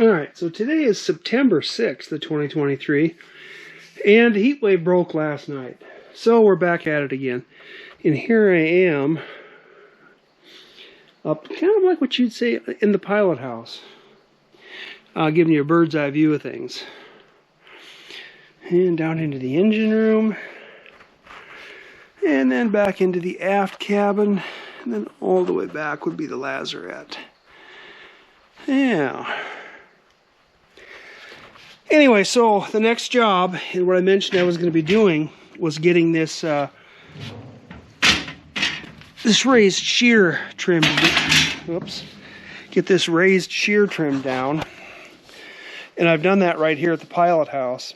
Alright, so today is September 6th of 2023, and the heat wave broke last night. So we're back at it again. And here I am, up kind of like what you'd say in the pilot house. Giving you a bird's eye view of things. And down into the engine room. And then back into the aft cabin. And then all the way back would be the lazarette. Yeah. Anyway, so the next job, and what I mentioned I was going to be doing, was getting this this raised shear trimmed. Whoops. Get this raised shear trimmed down. And I've done that right here at the pilot house.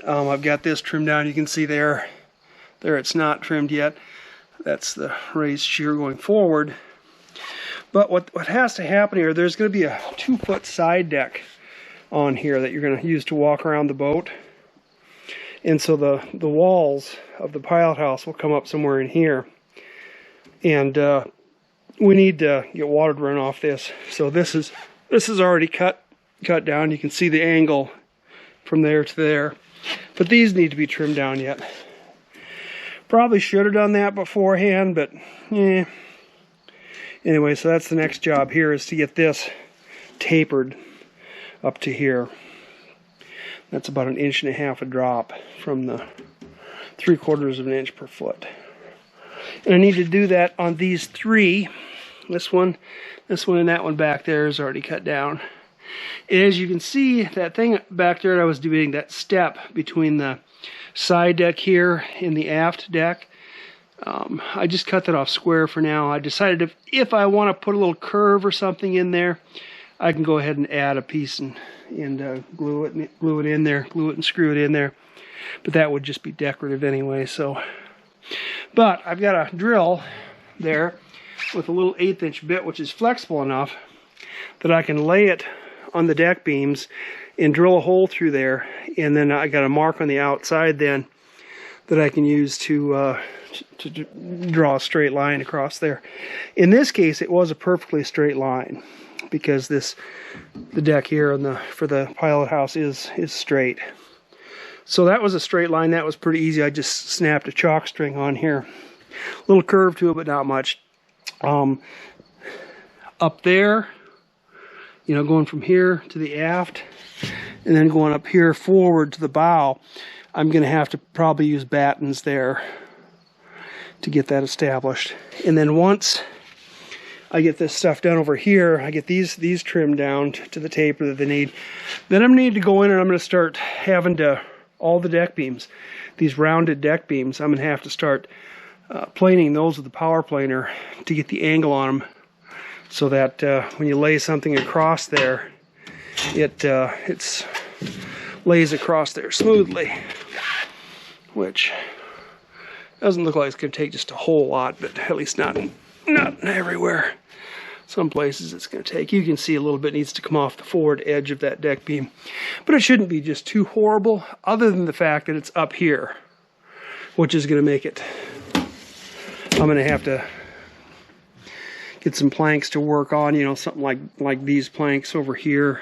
I've got this trimmed down. You can see there it's not trimmed yet. That's the raised shear going forward. But what has to happen here, there's going to be a 2-foot side deck on here that you're going to use to walk around the boat. And so the walls of the pilot house will come up somewhere in here. And we need to get water to run off this. So this is already cut down. You can see the angle from there to there. But these need to be trimmed down yet. Probably should have done that beforehand, but eh. Anyway, so that's the next job here, is to get this tapered up to here. That's about 1.5 inches a drop from the 3/4 of an inch per foot. And I need to do that on these three. This one, and that one back there is already cut down. And as you can see, that thing back there I was doing, that step between the side deck here and the aft deck, I just cut that off square for now. I decided if I want to put a little curve or something in there, I can go ahead and add a piece and glue it in there, glue it and screw it in there. But that would just be decorative anyway. So, but I've got a drill there with a little 1/8 inch bit, which is flexible enough that I can lay it on the deck beams and drill a hole through there. And then I got a mark on the outside then that I can use to draw a straight line across there. In this case, it was a perfectly straight line, because the deck here for the pilot house is straight. So that was a straight line. That was pretty easy. I just snapped a chalk string on here. A little curve to it, but not much. Up there, you know, going from here to the aft, and then going up here forward to the bow, I'm going to have to probably use battens there to get that established. And then once I get this stuff done over here, I get these trimmed down to the taper that they need. Then I'm going to need to go in and I'm going to start having to, all the deck beams, these rounded deck beams, I'm going to have to start planing those with the power planer to get the angle on them, so that when you lay something across there, it lays across there smoothly, which doesn't look like it's going to take just a whole lot, but at least not everywhere. Some places it's going to take. You can see a little bit needs to come off the forward edge of that deck beam, but it shouldn't be just too horrible, other than the fact that it's up here, which is going to make it. I'm going to have to get some planks to work on, you know, something like these planks over here,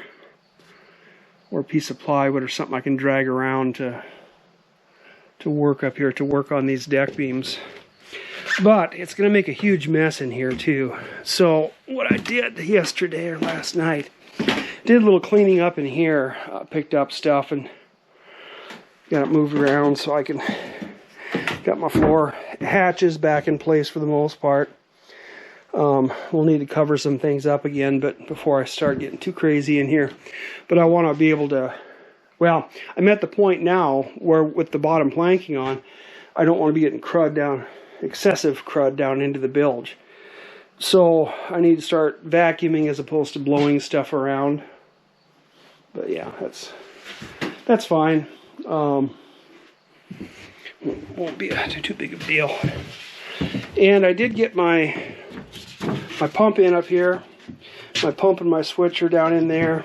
or a piece of plywood or something I can drag around to work up here, to work on these deck beams. But it's going to make a huge mess in here too. So what I did yesterday or last night, did a little cleaning up in here, picked up stuff and got it moved around so I can, got my floor hatches back in place for the most part. We'll need to cover some things up again, but before I start getting too crazy in here. But I want to be able to, well, I'm at the point now where with the bottom planking on, I don't want to be getting crud down, excessive crud down into the bilge. So I need to start vacuuming as opposed to blowing stuff around. But yeah, that's fine. Won't be too big of a deal. And I did get my pump in up here. My pump and my switch are down in there.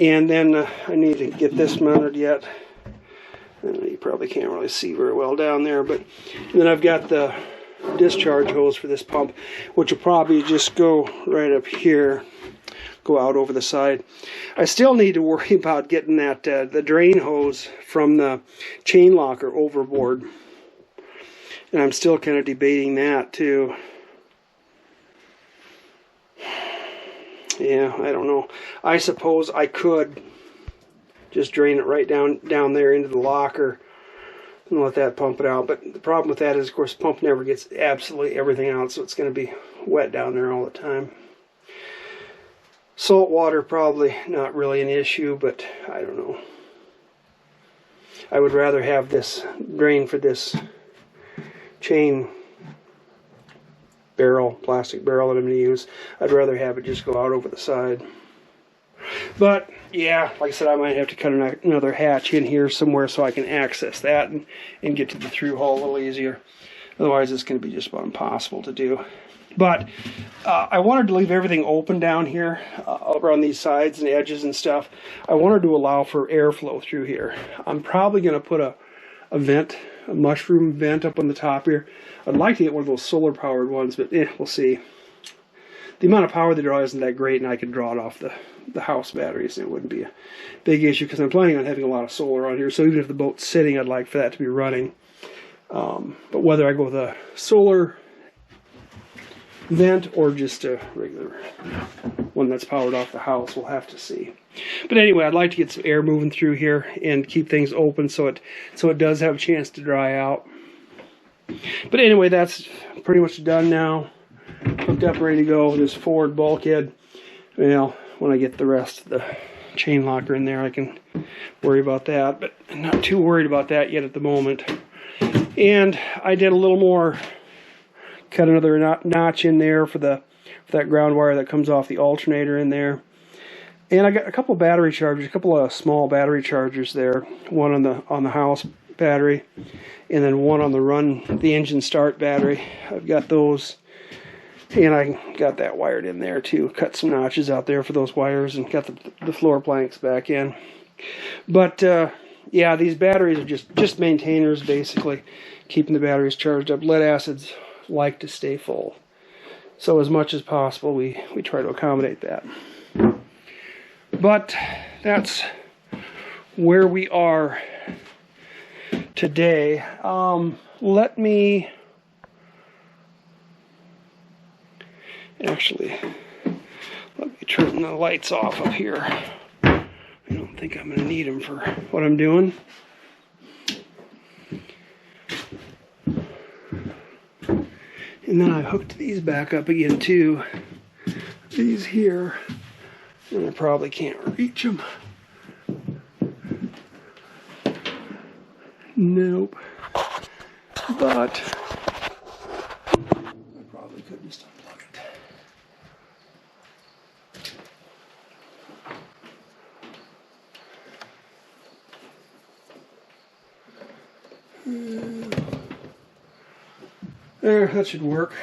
And then I need to get this mounted yet. You probably can't really see very well down there, but then I've got the discharge hose for this pump, which will probably just go right up here. go out over the side. I still need to worry about getting that the drain hose from the chain locker overboard. And I'm still kind of debating that too. Yeah, I don't know. I suppose I could just drain it right down there into the locker and let that pump it out. But the problem with that is, of course, the pump never gets absolutely everything out, so it's going to be wet down there all the time. Salt water probably not really an issue, but I don't know. I would rather have this drain for this chain barrel, plastic barrel that I'm going to use. I'd rather have it just go out over the side. But yeah, like I said, I might have to cut another hatch in here somewhere so I can access that and get to the through hole a little easier. Otherwise, it's going to be just about impossible to do. But I wanted to leave everything open down here around these sides and edges and stuff. I wanted to allow for airflow through here. I'm probably going to put a vent, a mushroom vent up on the top here. I'd like to get one of those solar powered ones, but we'll see. The amount of power they draw isn't that great, and I could draw it off the house batteries, and it wouldn't be a big issue because I'm planning on having a lot of solar on here. So even if the boat's sitting, I'd like for that to be running. But whether I go with a solar vent or just a regular one that's powered off the house, we'll have to see. But anyway, I'd like to get some air moving through here and keep things open so it does have a chance to dry out. But anyway, that's pretty much done now. Hooked up, ready to go. This forward bulkhead. Well, when I get the rest of the chain locker in there, I can worry about that. But I'm not too worried about that yet at the moment. And I did a little more. Cut another notch in there for that ground wire that comes off the alternator in there. And I got a couple of battery chargers, a couple of small battery chargers there. One on the house battery, and then one on the engine start battery. I've got those, and I got that wired in there too. Cut some notches out there for those wires, and got the floor planks back in. But yeah, these batteries are just maintainers, basically, keeping the batteries charged up. Lead acids like to stay full, so as much as possible we try to accommodate that. But that's where we are today. Let me turn the lights off up here. I don't think I'm going to need them for what I'm doing. And then I hooked these back up again too. These here. And I probably can't reach them. Nope. But I probably could just unplug it. There, that should work.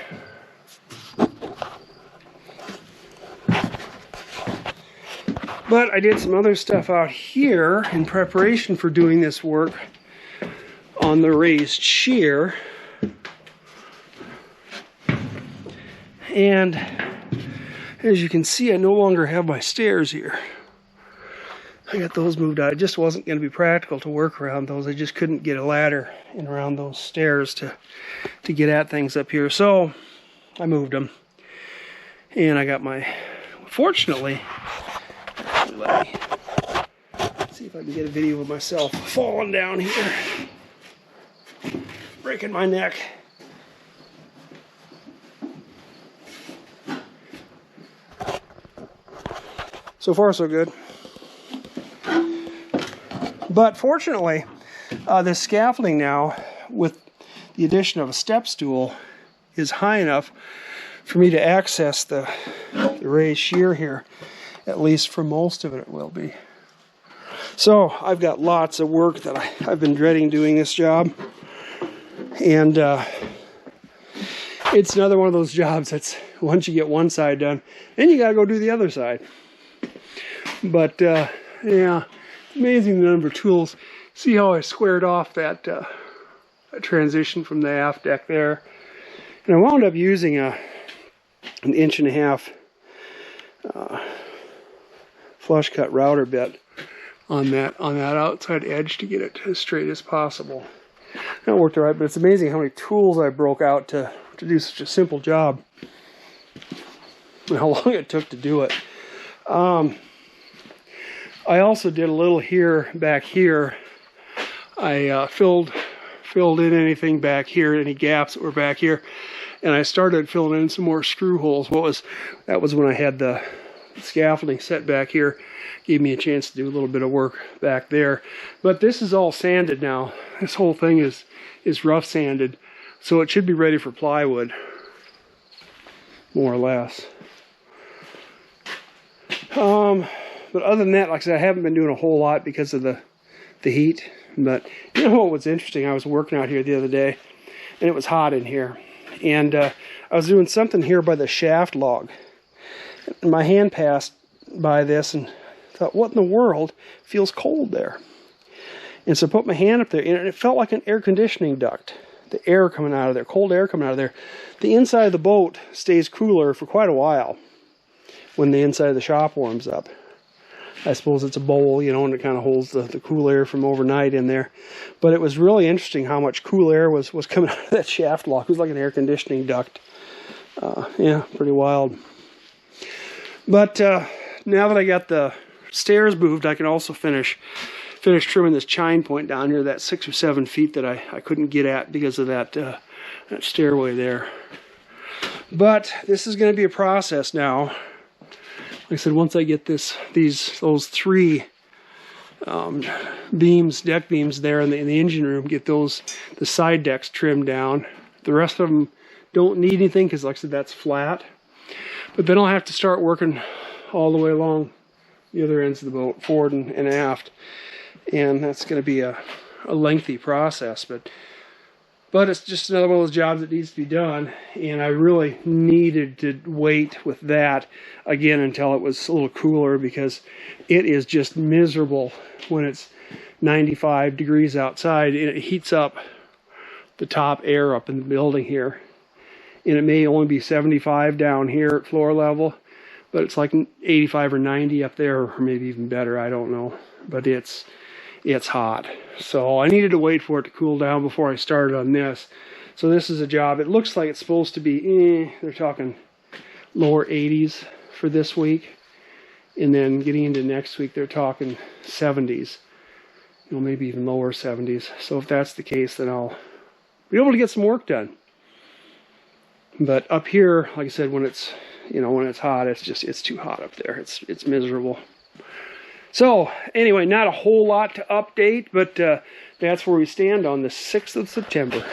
But I did some other stuff out here in preparation for doing this work on the raised shear. And as you can see, I no longer have my stairs here. I got those moved out. It just wasn't going to be practical to work around those. I just couldn't get a ladder in around those stairs to get at things up here. So I moved them. And I got my, fortunately, let me see if I can get a video of myself falling down here, breaking my neck. So far, so good. But fortunately, this scaffolding now, with the addition of a step stool, is high enough for me to access the raised shear here. At least for most of it, it will be. So I've got lots of work that I've been dreading doing this job. And it's another one of those jobs that's, once you get one side done, then you got to go do the other side. But yeah, amazing the number of tools. See how I squared off that transition from the aft deck there. And I wound up using an 1.5 inch flush cut router bit on that outside edge to get it as straight as possible. That worked all right, but it's amazing how many tools I broke out to do such a simple job, and how long it took to do it. I also did a little here, back here. I filled in anything back here, any gaps that were back here, and I started filling in some more screw holes. That was when I had the scaffolding set back here. Gave me a chance to do a little bit of work back there. But this is all sanded now. This whole thing is rough sanded, so it should be ready for plywood, more or less. But other than that, like I said, I haven't been doing a whole lot because of the heat. But you know what was interesting? I was working out here the other day, and it was hot in here. And I was doing something here by the shaft log. And my hand passed by this and thought, what in the world feels cold there? And so I put my hand up there, and it felt like an air conditioning duct. The air coming out of there, cold air coming out of there. The inside of the boat stays cooler for quite a while when the inside of the shop warms up. I suppose it's a bowl, you know, and it kind of holds the cool air from overnight in there. But it was really interesting how much cool air was coming out of that shaft lock. It was like an air conditioning duct. Yeah, pretty wild. But now that I got the stairs moved, I can also finish trimming this chine point down here, that 6 or 7 feet that I couldn't get at because of that stairway there. But this is going to be a process now. Like I said, once I get those 3 beams, deck beams there in the engine room, get the side decks trimmed down. The rest of them don't need anything because, like I said, that's flat. But then I'll have to start working all the way along the other ends of the boat, forward and aft. And that's going to be a lengthy process, but it's just another one of those jobs that needs to be done, and I really needed to wait with that again until it was a little cooler, because it is just miserable when it's 95 degrees outside, and it heats up the top air up in the building here. And it may only be 75 down here at floor level, but it's like 85 or 90 up there, or maybe even better, I don't know. But it's hot. So I needed to wait for it to cool down before I started on this. So this is a job, it looks like it's supposed to be, they're talking lower 80s for this week. And then getting into next week, they're talking 70s. You know, maybe even lower 70s. So if that's the case, then I'll be able to get some work done. But up here, like I said, when it's hot, it's too hot up there. It's miserable. So anyway, not a whole lot to update, but that's where we stand on the 6th of September.